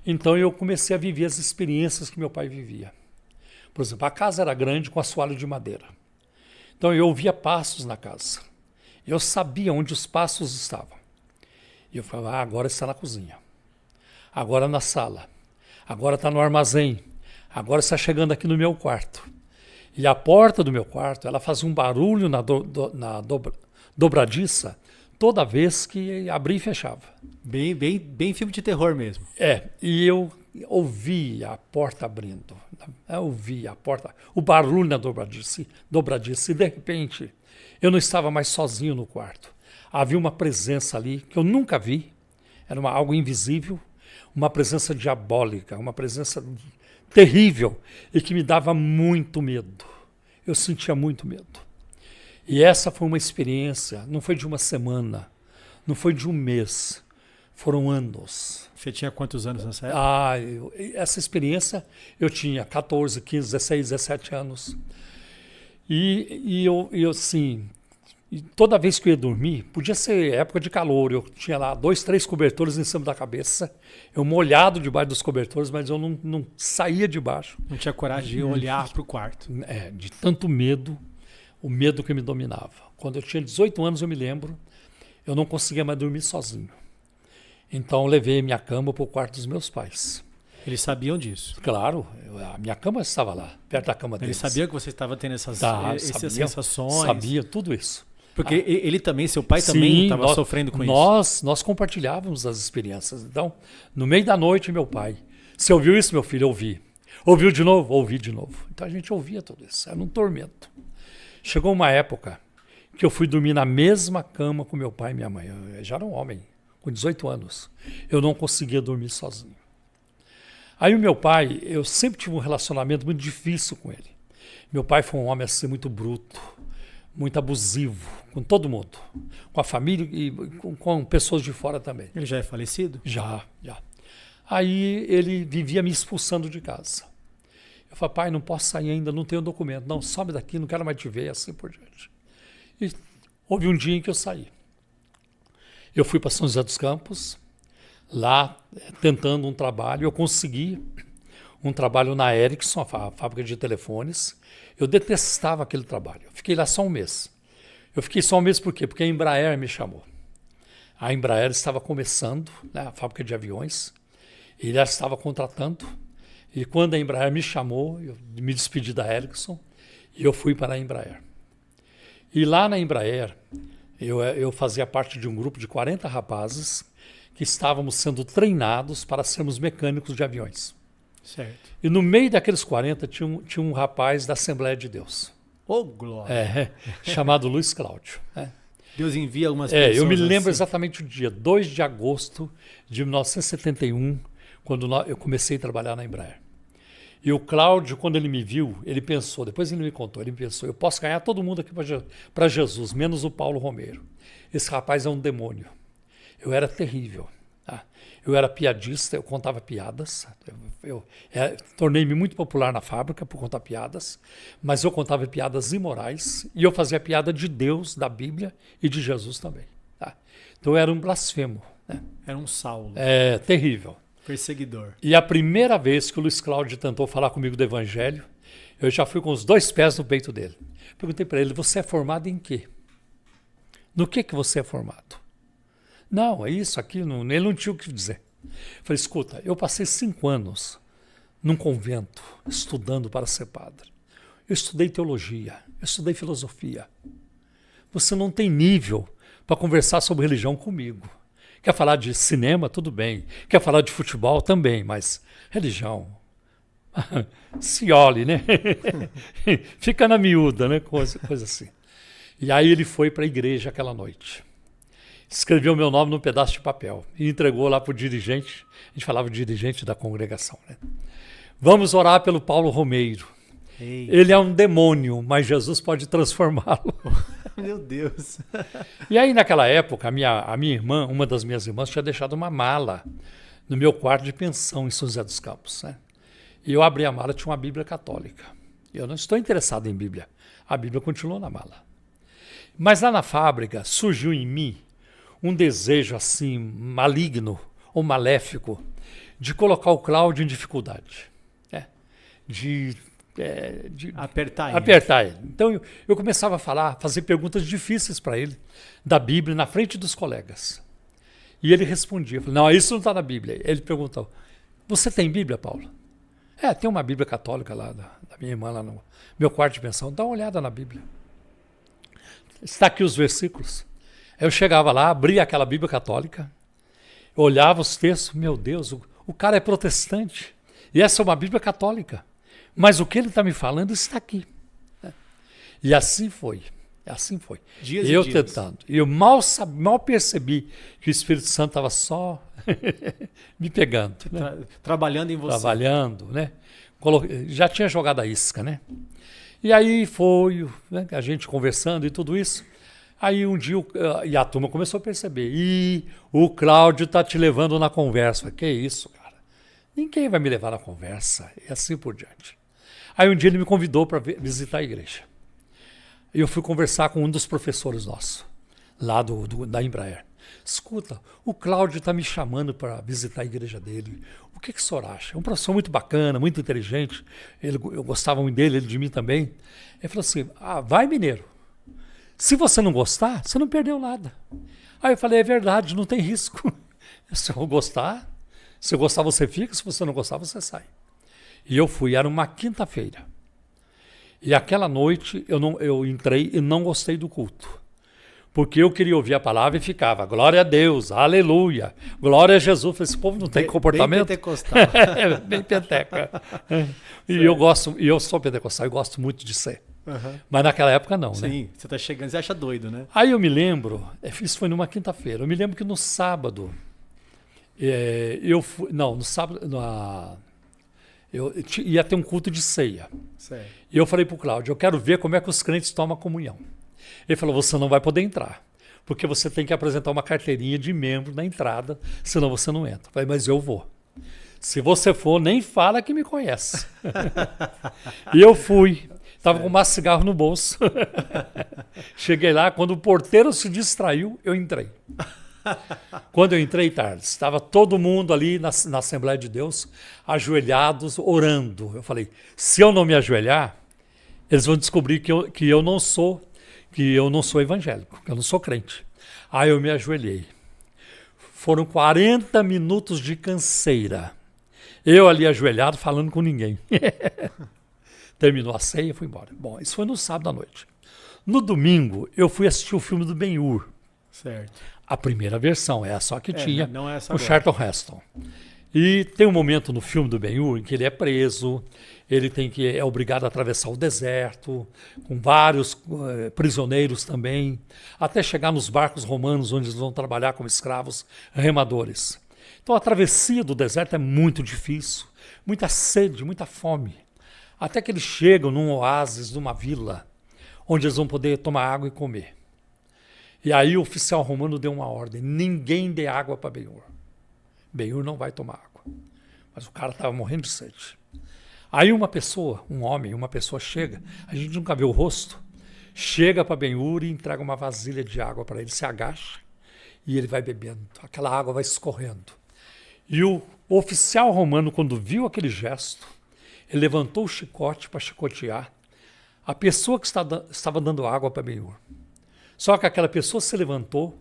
Então eu comecei a viver as experiências que meu pai vivia. Por exemplo, a casa era grande com assoalho de madeira. Então eu ouvia passos na casa. Eu sabia onde os passos estavam. E eu falava, agora está na cozinha. Agora na sala. Agora está no armazém. Agora está chegando aqui no meu quarto. E a porta do meu quarto, ela fazia um barulho na dobradiça toda vez que abria e fechava. Bem filme de terror mesmo. E eu ouvia a porta abrindo. Eu ouvia a porta, o barulho na dobradiça. E de repente, eu não estava mais sozinho no quarto. Havia uma presença ali que eu nunca vi. Era algo invisível, uma presença diabólica, uma presença terrível e que me dava muito medo. Eu sentia muito medo. E essa foi uma experiência, não foi de uma semana, não foi de um mês, foram anos. Você tinha quantos anos nessa época? Essa experiência eu tinha 14, 15, 16, 17 anos. E eu assim, toda vez que eu ia dormir, podia ser época de calor, eu tinha lá 2, 3 cobertores em cima da cabeça, eu molhado debaixo dos cobertores, mas eu não saía de baixo. Não tinha coragem de olhar para o quarto. De tanto medo, o medo que me dominava. Quando eu tinha 18 anos, eu me lembro, eu não conseguia mais dormir sozinho. Então eu levei minha cama para o quarto dos meus pais. Eles sabiam disso? Claro, a minha cama estava lá, perto da cama deles. Eles sabiam que você estava tendo essas sensações? Sabia tudo isso. Porque ele também, seu pai também estava sofrendo com isso? Nós compartilhávamos as experiências. Então, no meio da noite, meu pai, você ouviu isso, meu filho? Ouvi. Ouviu de novo? Ouvi de novo. Então a gente ouvia tudo isso, era um tormento. Chegou uma época que eu fui dormir na mesma cama com meu pai e minha mãe. Eu já era um homem, com 18 anos. Eu não conseguia dormir sozinho. Aí o meu pai, eu sempre tive um relacionamento muito difícil com ele. Meu pai foi um homem assim muito bruto, muito abusivo, com todo mundo. Com a família e com pessoas de fora também. Ele já é falecido? Já. Aí ele vivia me expulsando de casa. Eu falei, pai, não posso sair ainda, não tenho documento. Não, sobe daqui, não quero mais te ver, assim por diante. E houve um dia em que eu saí. Eu fui para São José dos Campos, lá tentando um trabalho. Eu consegui um trabalho na Ericsson, a fábrica de telefones. Eu detestava aquele trabalho. Eu fiquei lá só um mês. Eu fiquei só um mês por quê? Porque a Embraer me chamou. A Embraer estava começando, né, a fábrica de aviões. Ele já estava contratando. E quando a Embraer me chamou, eu me despedi da Ericsson e eu fui para a Embraer. E lá na Embraer, eu fazia parte de um grupo de 40 rapazes que estávamos sendo treinados para sermos mecânicos de aviões. Certo. E no meio daqueles 40 tinha um rapaz da Assembleia de Deus. Ô, glória! Chamado Luiz Cláudio. Deus envia algumas pessoas. Eu me lembro exatamente o dia, 2 de agosto de 1971, quando eu comecei a trabalhar na Embraer. E o Cláudio, quando ele me viu, ele pensou, depois ele me contou, ele pensou, eu posso ganhar todo mundo aqui para Jesus, menos o Paulo Romeiro. Esse rapaz é um demônio. Eu era terrível. Tá? Eu era piadista, eu contava piadas. Tornei-me muito popular na fábrica por contar piadas, mas eu contava piadas imorais e eu fazia piada de Deus, da Bíblia e de Jesus também. Tá? Então eu era um blasfemo. Né? Era um Saulo. Terrível. Perseguidor. E a primeira vez que o Luiz Cláudio tentou falar comigo do Evangelho, eu já fui com os 2 pés no peito dele. Perguntei para ele, você é formado em quê? No que você é formado? Não, é isso, aquilo, ele não tinha o que dizer. Falei, escuta, eu passei 5 anos num convento, estudando para ser padre. Eu estudei teologia, eu estudei filosofia. Você não tem nível para conversar sobre religião comigo. Quer falar de cinema? Tudo bem. Quer falar de futebol? Também, mas religião, se olhe, né? Fica na miúda, né? Coisa assim. E aí ele foi para a igreja aquela noite. Escreveu meu nome num pedaço de papel e entregou lá para o dirigente. A gente falava dirigente da congregação, né? Vamos orar pelo Paulo Romeiro. Ei. Ele é um demônio, mas Jesus pode transformá-lo. Meu Deus. E aí, naquela época, a minha irmã, uma das minhas irmãs, tinha deixado uma mala no meu quarto de pensão em São José dos Campos. Né? E eu abri a mala, tinha uma Bíblia católica. Eu não estou interessado em Bíblia. A Bíblia continuou na mala. Mas lá na fábrica, surgiu em mim um desejo assim, maligno ou maléfico, de colocar o Cláudio em dificuldade. Né? De apertar ele. Então eu começava a fazer perguntas difíceis para ele, da Bíblia, na frente dos colegas. E ele respondia. Eu falei, não, isso não está na Bíblia. Ele perguntou, você tem Bíblia, Paulo? Tem uma Bíblia católica lá, da minha irmã, lá no meu quarto de pensão. Dá uma olhada na Bíblia. Está aqui os versículos. Eu chegava lá, abria aquela Bíblia católica, olhava os textos, meu Deus, o cara é protestante. E essa é uma Bíblia católica. Mas o que ele está me falando está aqui. E assim foi. Dias eu e dias. tentando. E eu mal percebi que o Espírito Santo estava só me pegando. Né? Trabalhando em você. Trabalhando, né? Já tinha jogado a isca, né? E aí foi, né, a gente conversando e tudo isso. Aí um dia, e a turma começou a perceber. E o Cláudio está te levando na conversa. Que isso, cara? Ninguém vai me levar na conversa. E assim por diante. Aí um dia ele me convidou para visitar a igreja. E eu fui conversar com um dos professores nossos, lá da Embraer. Escuta, o Cláudio está me chamando para visitar a igreja dele. O que o senhor acha? É um professor muito bacana, muito inteligente. Eu gostava muito dele, ele de mim também. Ele falou assim, vai, mineiro. Se você não gostar, você não perdeu nada. Aí eu falei, é verdade, não tem risco. Se eu gostar, se eu gostar você fica, se você não gostar você sai. E eu fui, era uma quinta-feira. E aquela noite eu entrei e não gostei do culto. Porque eu queria ouvir a palavra e ficava, glória a Deus, aleluia, glória a Jesus. Esse povo não tem comportamento. Bem pentecostal. Bem penteca. E eu sou pentecostal e gosto muito de ser. Uhum. Mas naquela época não, né? Sim, você está chegando, você acha doido, né? Aí eu me lembro, isso foi numa quinta-feira, eu me lembro que no sábado, eu fui, não, no sábado, eu ia ter um culto de ceia. Certo. E eu falei para o Cláudio, eu quero ver como é que os crentes tomam a comunhão. Ele falou, você não vai poder entrar, porque você tem que apresentar uma carteirinha de membro na entrada, senão você não entra. Eu falei, mas eu vou. Se você for, nem fala que me conhece. E eu fui. Estava com um cigarro no bolso. Cheguei lá, quando o porteiro se distraiu, eu entrei. Quando eu entrei, tarde, estava todo mundo ali na Assembleia de Deus, ajoelhados, orando. Eu falei, se eu não me ajoelhar, eles vão descobrir que eu não sou evangélico, que eu não sou crente. Aí eu me ajoelhei. Foram 40 minutos de canseira. Eu ali ajoelhado, falando com ninguém. Terminou a ceia e fui embora. Bom, isso foi no sábado à noite. No domingo, eu fui assistir o filme do Ben-Hur. Certo. A primeira versão, só que tinha não é essa o Charlton Heston. E tem um momento no filme do Ben-Hur em que ele é preso, ele é obrigado a atravessar o deserto, com vários prisioneiros também, até chegar nos barcos romanos, onde eles vão trabalhar como escravos remadores. Então a travessia do deserto é muito difícil, muita sede, muita fome. Até que eles chegam num oásis, numa vila, onde eles vão poder tomar água e comer. E aí o oficial romano deu uma ordem, ninguém dê água para Ben-Hur. Ben-Hur não vai tomar água. Mas o cara estava morrendo de sede. Aí uma pessoa chega, a gente nunca vê o rosto, chega para Ben-Hur e entrega uma vasilha de água para ele, se agacha e ele vai bebendo. Aquela água vai escorrendo. E o oficial romano, quando viu aquele gesto, ele levantou o chicote para chicotear a pessoa que estava dando água para Ben-Hur. Só que aquela pessoa se levantou,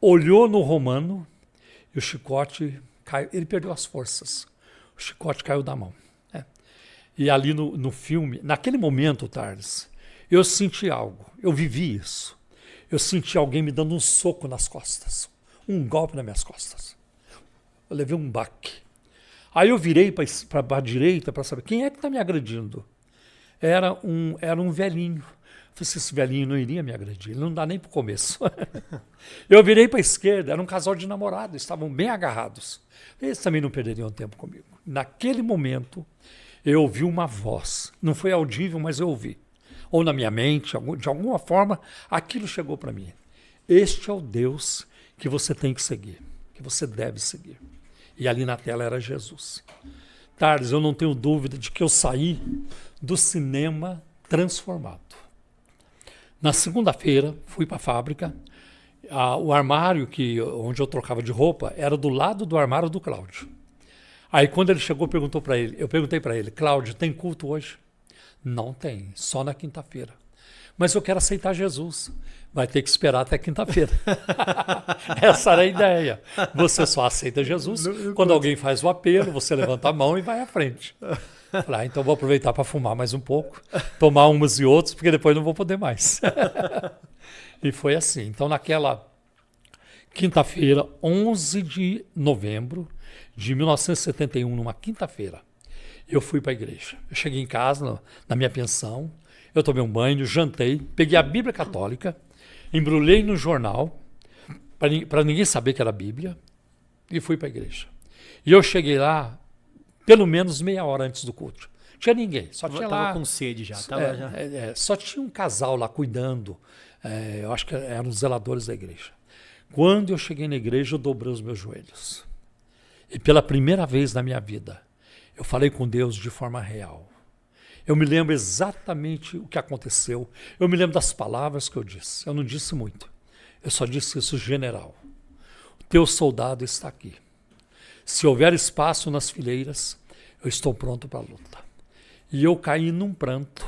olhou no romano e o chicote caiu. Ele perdeu as forças. O chicote caiu da mão. E ali no filme, naquele momento, Tardes, eu senti algo. Eu vivi isso. Eu senti alguém me dando um soco nas costas. Um golpe nas minhas costas. Eu levei um baque. Aí eu virei para a direita para saber quem é que está me agredindo. Era um velhinho. Eu falei, esse velhinho não iria me agredir, ele não dá nem para o começo. Eu virei para a esquerda, era um casal de namorados, estavam bem agarrados. Eles também não perderiam tempo comigo. Naquele momento, eu ouvi uma voz. Não foi audível, mas eu ouvi. Ou na minha mente, de alguma forma, aquilo chegou para mim. Este é o Deus que você tem que seguir, que você deve seguir. E ali na tela era Jesus. Tardes, eu não tenho dúvida de que eu saí do cinema transformado. Na segunda-feira, fui para a fábrica. O armário onde eu trocava de roupa era do lado do armário do Cláudio. Aí quando ele chegou, eu perguntei para ele, Cláudio, tem culto hoje? Não tem, só na quinta-feira. Mas eu quero aceitar Jesus. Vai ter que esperar até quinta-feira. Essa era a ideia. Você só aceita Jesus quando alguém faz o apelo, você levanta a mão e vai à frente. Falei, então vou aproveitar para fumar mais um pouco, tomar umas e outras, porque depois não vou poder mais. E foi assim. Então naquela quinta-feira, 11 de novembro de 1971, numa quinta-feira, eu fui para a igreja. Eu cheguei em casa, na minha pensão, eu tomei um banho, jantei, peguei a Bíblia Católica, embrulhei no jornal, para ninguém saber que era a Bíblia, e fui para a igreja. E eu cheguei lá, pelo menos meia hora antes do culto. Não tinha ninguém, só tinha lá... Estava com sede já. Só tinha um casal lá cuidando, eu acho que eram os zeladores da igreja. Quando eu cheguei na igreja, eu dobrei os meus joelhos. E pela primeira vez na minha vida, eu falei com Deus de forma real. Eu me lembro exatamente o que aconteceu. Eu me lembro das palavras que eu disse. Eu não disse muito. Eu só disse isso general. O teu soldado está aqui. Se houver espaço nas fileiras, eu estou pronto para a luta. E eu caí num pranto.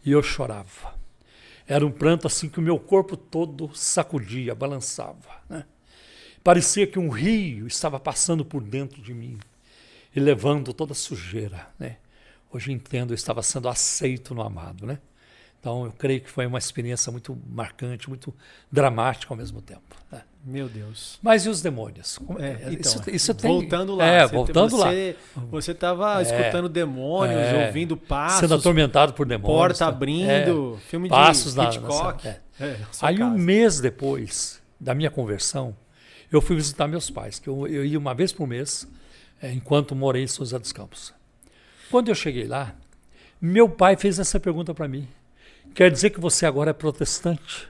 E eu chorava. Era um pranto assim que o meu corpo todo sacudia, balançava, né? Parecia que um rio estava passando por dentro de mim e levando toda a sujeira, né? Hoje entendo, eu estava sendo aceito no amado, né? Então eu creio que foi uma experiência muito marcante, muito dramática ao mesmo tempo, né? Meu Deus. Mas e os demônios? Isso voltando lá. Voltando lá. Você estava escutando demônios, ouvindo passos. Sendo atormentado por demônios. Porta abrindo, filme passos de Hitchcock. Aí um mês depois da minha conversão, eu fui visitar meus pais, que eu ia uma vez por mês, enquanto morei em São José dos Campos. Quando eu cheguei lá, meu pai fez essa pergunta para mim. Quer dizer que você agora é protestante?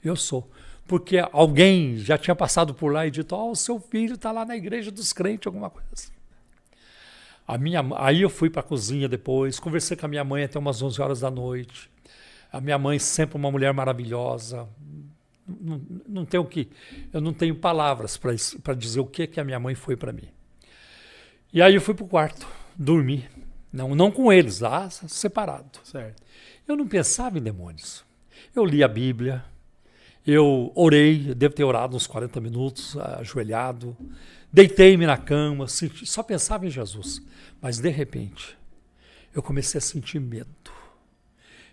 Eu sou. Porque alguém já tinha passado por lá e dito, o seu filho está lá na igreja dos crentes, alguma coisa assim. Aí eu fui para a cozinha depois, conversei com a minha mãe até umas 11 horas da noite. A minha mãe sempre uma mulher maravilhosa. Eu não tenho palavras para dizer o que a minha mãe foi para mim. E aí eu fui para o quarto, dormi. Não com eles, lá separado. Certo. Eu não pensava em demônios. Eu li a Bíblia, eu orei, eu devo ter orado uns 40 minutos, ajoelhado, deitei-me na cama, só pensava em Jesus. Mas de repente, eu comecei a sentir medo.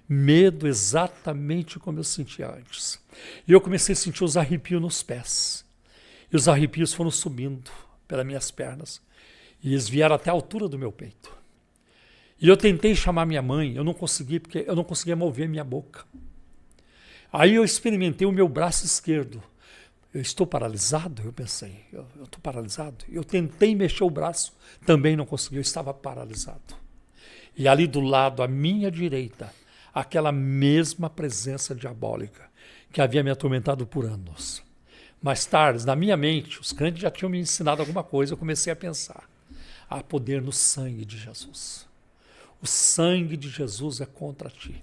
Medo exatamente como eu sentia antes. E eu comecei a sentir os arrepios nos pés. E os arrepios foram subindo pelas minhas pernas. E eles vieram até a altura do meu peito. E eu tentei chamar minha mãe, eu não consegui, porque eu não conseguia mover minha boca. Aí eu experimentei o meu braço esquerdo. Eu estou paralisado? Eu pensei, eu estou paralisado. Eu tentei mexer o braço, também não consegui, eu estava paralisado. E ali do lado, à minha direita, aquela mesma presença diabólica que havia me atormentado por anos. Mais tarde, na minha mente, os crentes já tinham me ensinado alguma coisa, eu comecei a pensar. Há poder no sangue de Jesus. O sangue de Jesus é contra ti.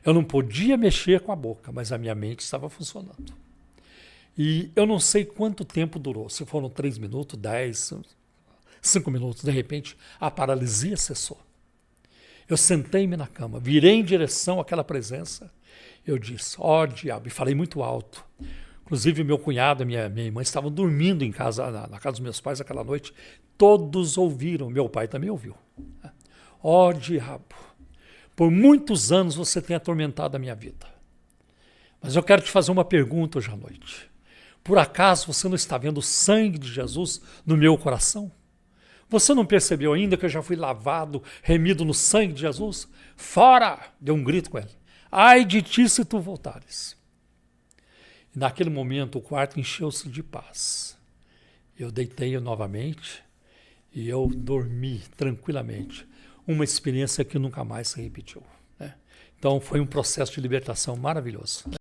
Eu não podia mexer com a boca, mas a minha mente estava funcionando. E eu não sei quanto tempo durou, se foram 3 minutos, 10, 5 minutos, de repente a paralisia cessou. Eu sentei-me na cama, virei em direção àquela presença, eu disse, diabo, e falei muito alto. Inclusive meu cunhado e minha irmã estavam dormindo em casa, na casa dos meus pais aquela noite, todos ouviram, meu pai também ouviu. Diabo, por muitos anos você tem atormentado a minha vida. Mas eu quero te fazer uma pergunta hoje à noite. Por acaso você não está vendo o sangue de Jesus no meu coração? Você não percebeu ainda que eu já fui lavado, remido no sangue de Jesus? Fora! Deu um grito com ele. Ai de ti se tu voltares. E naquele momento o quarto encheu-se de paz. Eu deitei novamente e eu dormi tranquilamente. Uma experiência que nunca mais se repetiu, né? Então foi um processo de libertação maravilhoso.